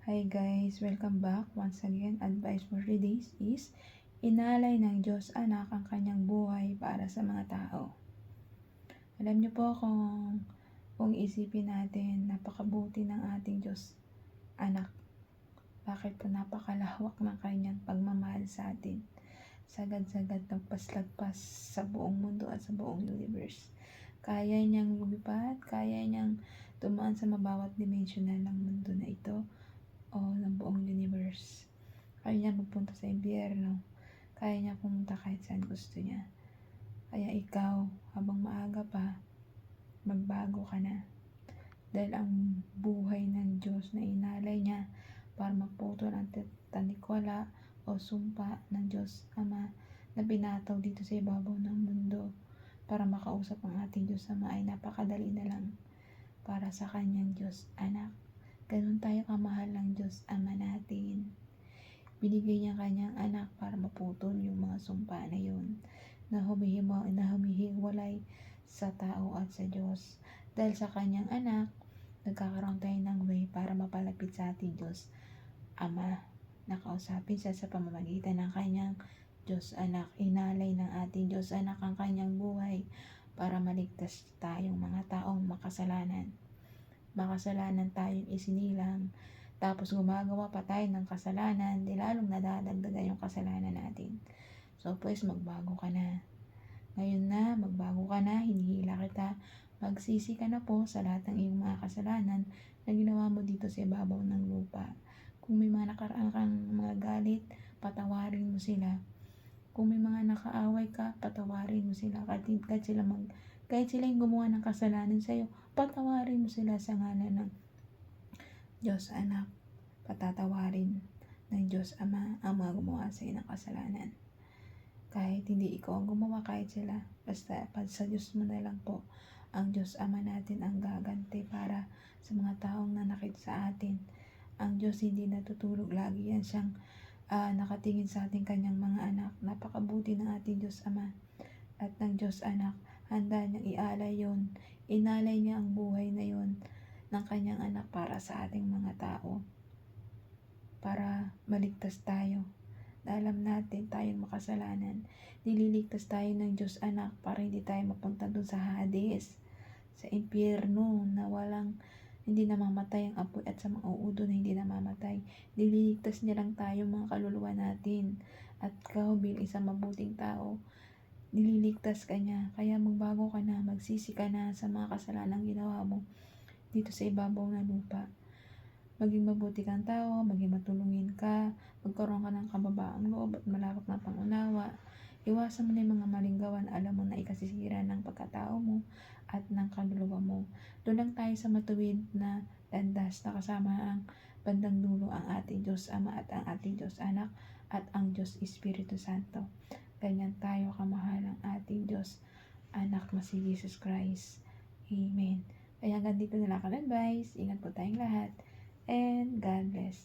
Hi guys, welcome back. Once again, advice for today's is inalay ng Diyos anak ang kanyang buhay para sa mga tao. Alam niyo po kung isipin natin, napakabuti ng ating Diyos anak. Bakit po napakalawak ng kanyang pagmamahal sa atin? Sagad-sagad lagpas-lagpas sa buong mundo at sa buong universe. Kaya niyang lumipad, kaya niyang tumaan sa mabawat dimensional ng mundo na ito o ng buong universe. Kaya niya magpunta sa impyerno. Kaya niya pumunta kahit saan gusto niya. Kaya ikaw, habang maaga pa, magbago ka na. Dahil ang buhay ng Diyos na inalay niya para maputol ang tanikwala o sumpa ng Diyos Ama na binataw dito sa ibabaw ng mundo para makausap ang ating Diyos Ama ay napakadali na lang para sa kanyang Diyos Anak. Ganun tayo kamahal ng Diyos Ama natin. Binigay niya kanyang anak para maputol yung mga sumpa na yun na humihiwalay sa tao at sa Diyos. Dahil sa kanyang anak, nagkakaroon tayo ng way para mapalapit sa ating Diyos Ama. Nakausapin siya sa pamamagitan ng kanyang Diyos Anak. Inalay ng ating Diyos Anak ang kanyang buhay para maligtas tayong mga taong makasalanan tayong isinilang, tapos gumagawa pa tayo ng kasalanan, di lalong nadadagdagan yung kasalanan natin. So, pues, magbago ka na. Ngayon na, magbago ka na, hinihila kita. Magsisi ka na po sa lahat ng iyong mga kasalanan na ginawa mo dito sa ibabaw ng lupa. Kung may mga nakaraan kang mga galit, patawarin mo sila. Kung may mga nakaaway ka, patawarin mo sila. Kahit sila yung gumawa ng kasalanan sa'yo, patawarin mo sila sa ngalan ng Diyos Anak. Patatawarin ng Diyos Ama ang mga gumawa sa'yo ng kasalanan. Kahit hindi ikaw ang gumawa, kahit sila. Basta sa Diyos mo na lang po. Ang Diyos Ama natin ang gaganti para sa mga taong nanakit sa atin. Ang Diyos hindi natutulog. Lagi yan siyang nakatingin sa ating kanyang mga anak. Napakabuti ng ating Diyos Ama at ng Diyos Anak. Handa niyang ialay yun. Inalay niya ang buhay na yun ng kanyang anak para sa ating mga tao. Para maligtas tayo. Alam natin tayong makasalanan. Nililigtas tayo ng Diyos Anak para hindi tayo mapunta doon sa Hades. Sa impyerno na hindi namamatay ang apoy at sa mga uudo na hindi namamatay. Nililigtas niya lang tayo mga kaluluwa natin. At ikaw bilang isang mabuting tao, nililigtas ka niya. Kaya magbago ka na, magsisi ka na sa mga kasalanang ginawa mo dito sa ibabaw ng lupa. Maging mabuti kang tao, maging matulungin ka, magkaroon ka ng kababaang loob at malawak na pangunawa. Iwasan mo na yung mga maling gawan, alam mo na ikasisira ng pagkatao mo at ng kaluluwa mo. Doon lang tayo sa matuwid na landas na kasama ang bandang dulo ang ating Diyos Ama at ang ating Diyos Anak at ang Diyos Espiritu Santo. Ganyan tayo kamahal ang ating Diyos Anak na si Jesus Christ. Amen. Kaya hanggang dito na lang ang advice. Ingat po tayong lahat. And God bless.